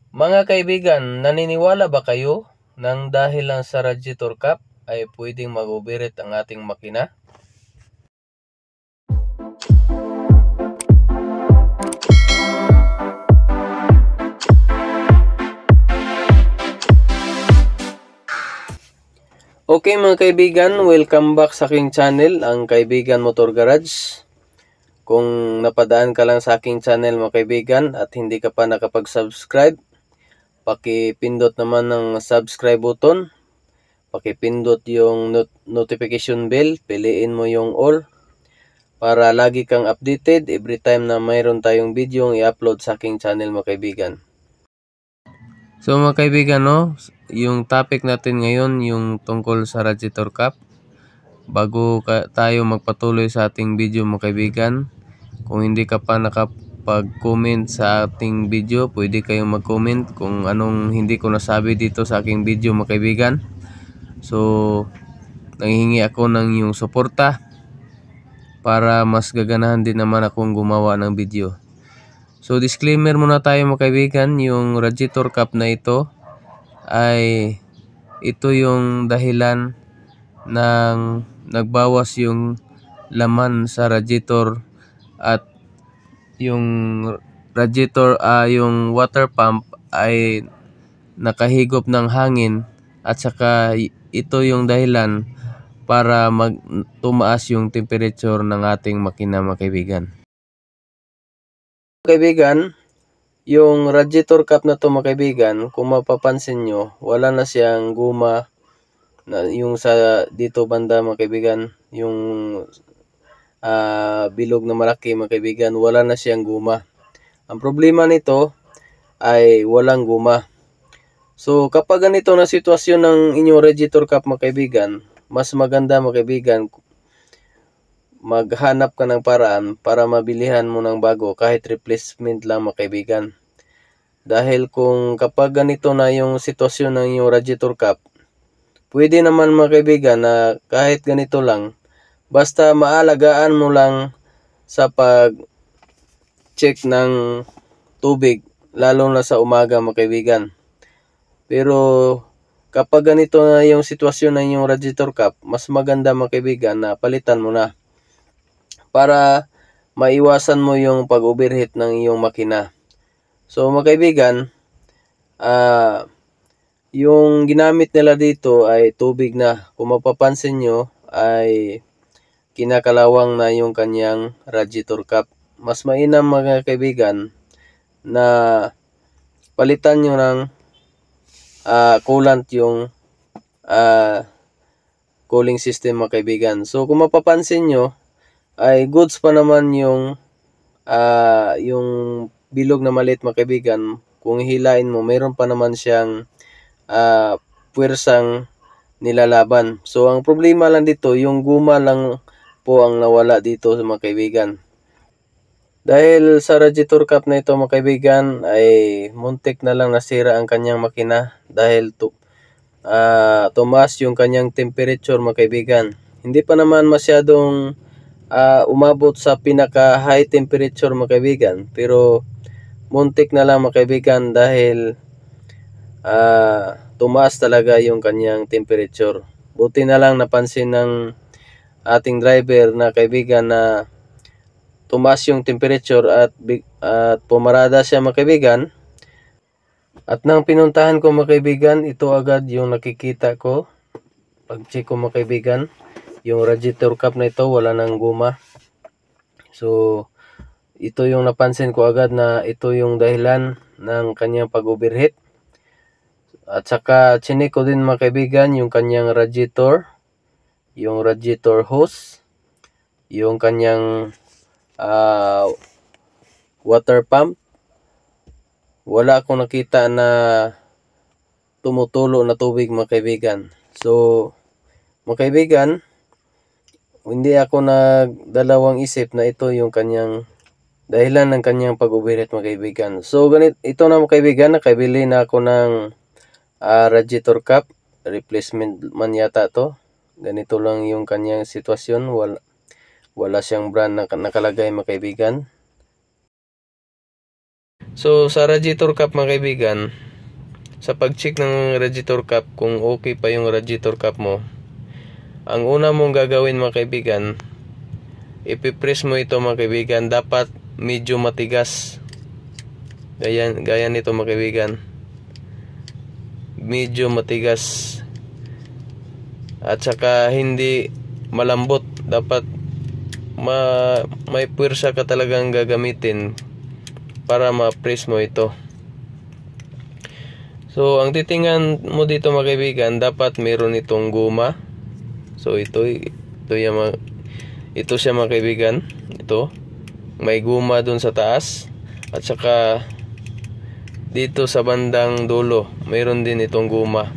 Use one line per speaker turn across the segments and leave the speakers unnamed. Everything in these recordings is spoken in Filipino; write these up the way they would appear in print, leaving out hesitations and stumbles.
Mga kaibigan, naniniwala ba kayo nang dahil lang sa radiator cap ay pwedeng mag-overheat ang ating makina? Okay mga kaibigan, welcome back sa aking channel, ang Kaibigan Motor Garage. Kung napadaan ka lang sa aking channel mga kaibigan at hindi ka pa nakapag-subscribe, pakipindot naman ng subscribe button, pakipindot yung notification bell, piliin mo yung all para lagi kang updated every time na mayroon tayong video i-upload sa aking channel mga kaibigan. So mga kaibigan, yung topic natin ngayon yung tungkol sa radiator cap. Bago tayo magpatuloy sa ating video mga kaibigan, kung hindi ka pa nakapag-comment sa ating video, pwede kayong mag-comment kung anong hindi ko nasabi dito sa aking video mga kaibigan. So nanghihingi ako ng iyong suporta para mas gaganahan din naman akong gumawa ng video. So disclaimer muna tayo mga kaibigan, yung radiator cap na ito ay ito yung dahilan ng nagbawas yung laman sa radiator at yung radiator yung water pump ay nakahigop ng hangin at saka ito yung dahilan para tumaas yung temperature ng ating makina mga kaibigan. Kaibigan, yung radiator cap na to mga kaibigan, kung mapapansin nyo, wala na siyang guma na yung sa dito banda mga kaibigan, yung bilog na malaki mga kaibigan, wala na siyang guma. Ang problema nito ay walang guma. So kapag ganito na sitwasyon ng inyong radiator cap mga kaibigan, mas maganda mga kaibigan, maghanap ka ng paraan para mabilihan mo ng bago kahit replacement lang mga kaibigan. Dahil kung kapag ganito na yung sitwasyon ng inyong radiator cap, pwede naman mga kaibigan na kahit ganito lang, basta maalagaan mo lang sa pag-check ng tubig, lalo na sa umaga mga kaibigan. Pero kapag ganito na yung sitwasyon ng inyong radiator cap, mas maganda mga kaibigan na palitan mo na para maiwasan mo yung pag-overheat ng iyong makina. So mga kaibigan, yung ginamit nila dito ay tubig na. Kung mapapansin nyo ay kinakalawang na yung kanyang radiator cap. Mas mainam mga kaibigan na palitan nyo ng coolant yung cooling system mga kaibigan. So kung mapapansin nyo ay goods pa naman yung bilog na maliit mga kaibigan. Kung hilain mo, mayroon pa naman siyang puwersang nilalaban. So ang problema lang dito, yung guma lang po ang nawala dito sa mga kaibigan. Dahil sa radiator cap na ito mga kaibigan ay muntik na lang nasira ang kanyang makina dahil tumaas yung kanyang temperature mga kaibigan. Hindi pa naman masyadong umabot sa pinaka high temperature mga kaibigan, pero muntik na lang mga kaibigan dahil tumaas talaga yung kanyang temperature. Buti na lang napansin ng ating driver na kaibigan na tumaas yung temperature at pumarada siya mga kaibigan. At nang pinuntahan ko mga kaibigan, ito agad yung nakikita ko. Pag-check ko mga kaibigan, yung radiator cap na ito wala nang guma. So ito yung napansin ko agad na ito yung dahilan ng kanyang pag-overheat. At saka chinek ko din mga kaibigan yung kanyang radiator, yung radiator hose, yung kanyang water pump. Wala akong nakita na tumutulo na tubig mga kaibigan. So mga kaibigan, hindi ako nagdalawang isip na ito yung kanyang dahilan ng kanyang pag-overheat mga kaibigan. So ito na mga kaibigan, nakabili na ako ng radiator cap, replacement man yata to. Ganito lang yung kanyang sitwasyon, wala siyang brand na nakalagay mga kaibigan. So sa radiator cap mga kaibigan, sa pag-check ng radiator cap kung okay pa yung radiator cap mo, ang una mong gagawin mga kaibigan, ipipress mo ito mga kaibigan. Dapat medyo matigas. Gaya nito mga kaibigan, medyo matigas, at saka hindi malambot. Dapat may puwersa ka talagang gagamitin para ma-press mo ito. So ang titingnan mo dito mga kaibigan, dapat meron itong guma. So ito siya mga kaibigan. Ito may guma dun sa taas, at saka dito sa bandang dulo mayroon din itong guma.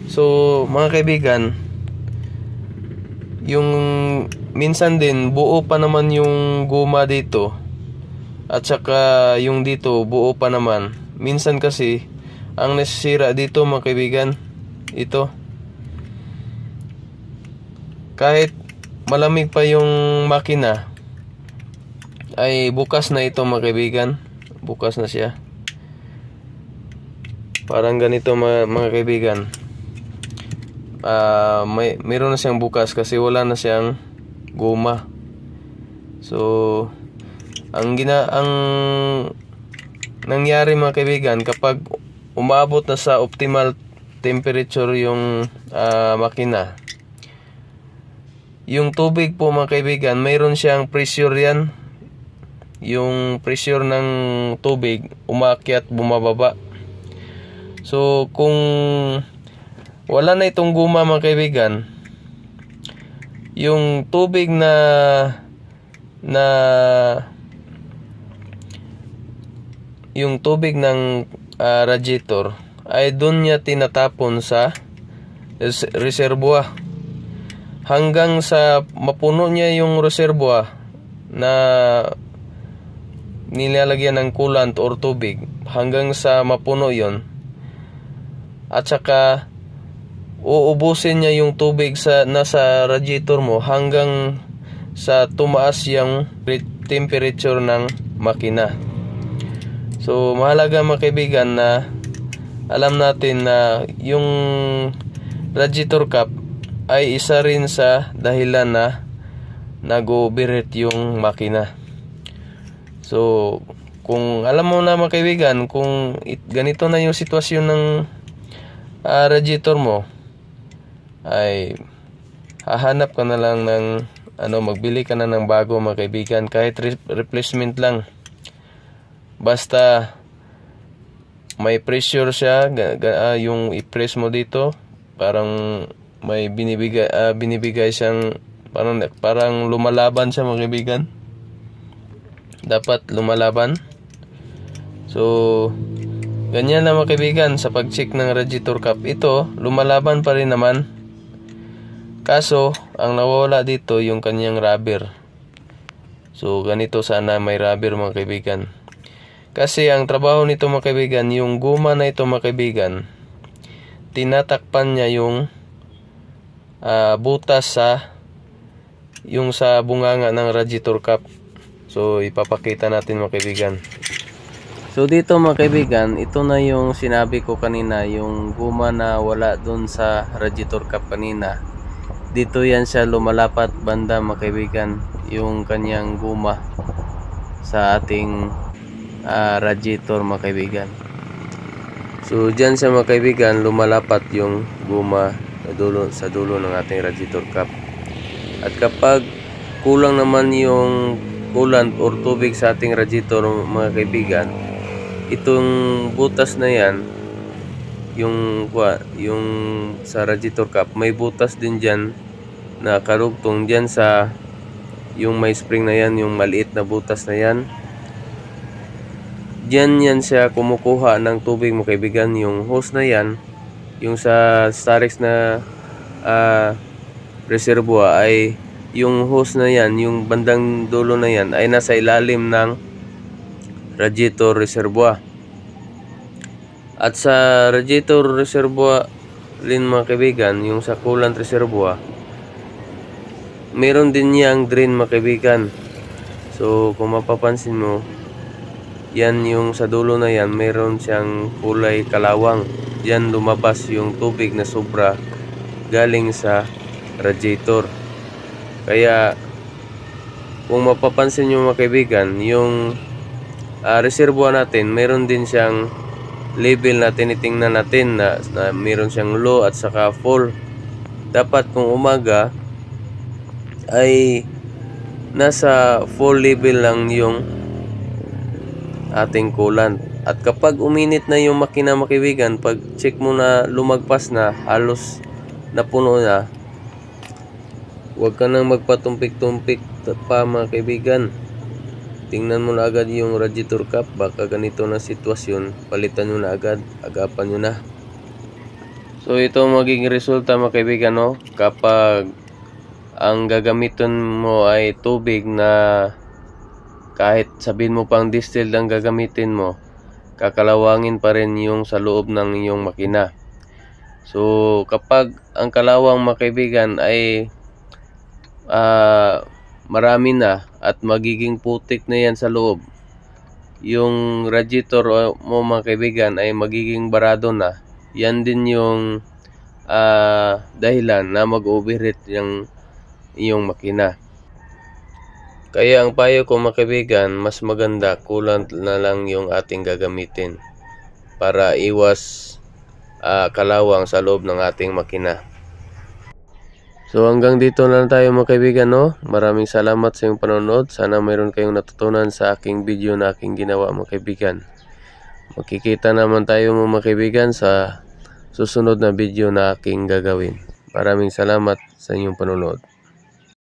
So mga kaibigan, yung minsan din buo pa naman yung guma dito, at saka yung dito buo pa naman. Minsan kasi ang nasisira dito mga kaibigan, ito, kahit malamig pa yung makina ay bukas na ito mga kaibigan. Bukas na siya. Parang ganito mga kaibigan. Mayroon na siyang bukas kasi wala na siyang guma. So ang nangyari mga kaibigan, kapag umabot na sa optimal temperature yung makina, yung tubig po mga kaibigan, mayroon siyang pressure yan. Yung pressure ng tubig umaakyat, bumababa. So kung wala na itong guma mga kaibigan, yung tubig yung tubig ng radiator ay doon niya tinatapon sa reservoir, hanggang sa mapuno niya yung reservoir na nilalagyan ng coolant or tubig, hanggang sa mapuno yon. At saka uubusin niya yung tubig nasa radiator mo hanggang sa tumaas yung temperature ng makina. So mahalaga mga kaibigan na alam natin na yung radiator cap ay isa rin sa dahilan na nag-overheat yung makina. So kung alam mo na mga kaibigan, kung ganito na yung sitwasyon ng radiator mo, ay hahanap ka na lang ng magbili ka na ng bago mga kaibigan, kahit replacement lang. Basta may pressure siya, yung i-press mo dito, parang may binibigay siyang parang lumalaban siya mga kaibigan. Dapat lumalaban. So ganyan na mga kaibigan sa pag-check ng radiator cap. Ito lumalaban pa rin naman, kaso ang nawawala dito yung kanyang rubber. So ganito sana may rubber mga kaibigan, kasi ang trabaho nito mga kaibigan, yung guma na ito mga kaibigan, tinatakpan niya yung butas sa bunganga ng radiator cap. So ipapakita natin mga kaibigan. So dito mga kaibigan, ito na yung sinabi ko kanina, yung guma na wala dun sa radiator cap kanina. Dito yan siya lumalapat banda mga kaibigan, yung kanyang guma sa ating radiator mga kaibigan. So dyan siya mga kaibigan, lumalapat yung guma sa dulo ng ating radiator cap. At kapag kulang naman yung coolant or tubig sa ating radiator mga kaibigan, itong butas na yan, yung sa radiator cap, may butas din dyan na karugtong dyan sa yung may spring na yan, yung maliit na butas na yan. Dyan yan siya kumukuha ng tubig mga kaibigan. Yung hose na yan, yung sa Starex na reservoir, ay yung hose na yan, yung bandang dulo na yan, ay nasa ilalim ng radiator reservoir. At sa radiator reservoir rin mga kaibigan, yung sa coolant reservoir, meron din niyang drain mga kaibigan. So kung mapapansin mo, yan yung sa dulo na yan, meron siyang kulay kalawang. Yan lumabas yung tubig na sobra galing sa radiator. Kaya kung mapapansin nyo mga kaibigan, yung reservoir natin, meron din siyang level na tinitingnan natin na meron siyang low at saka full. Dapat kung umaga ay nasa full level lang yung ating coolant. At kapag uminit na yung makina mga kaibigan, pag check mo na lumagpas na, halos napuno na, huwag ka nang magpatumpik-tumpik pa mga kaibigan. Tingnan mo na agad yung radiator cap, baka ganito na sitwasyon, palitan nyo na agad, agapan nyo na. So ito magiging resulta mga kaibigan, no? Kapag ang gagamitin mo ay tubig na kahit sabihin mo pang distilled ang gagamitin mo, kakalawangin pa rin yung sa loob ng iyong makina. So kapag ang kalawang mga kaibigan ay marami na at magiging putik na yan sa loob, yung radiator mo mga kaibigan ay magiging barado na. Yan din yung dahilan na mag-overheat yung iyong makina. Kaya ang payo ko mga kaibigan, mas maganda coolant na lang yung ating gagamitin para iwas kalawang sa loob ng ating makina. So hanggang dito na lang tayo mga kaibigan, no? Maraming salamat sa iyong panonood. Sana mayroon kayong natutunan sa aking video na aking ginawa mga kaibigan. Magkikita naman tayo mga kaibigan sa susunod na video na aking gagawin. Maraming salamat sa inyong panonood.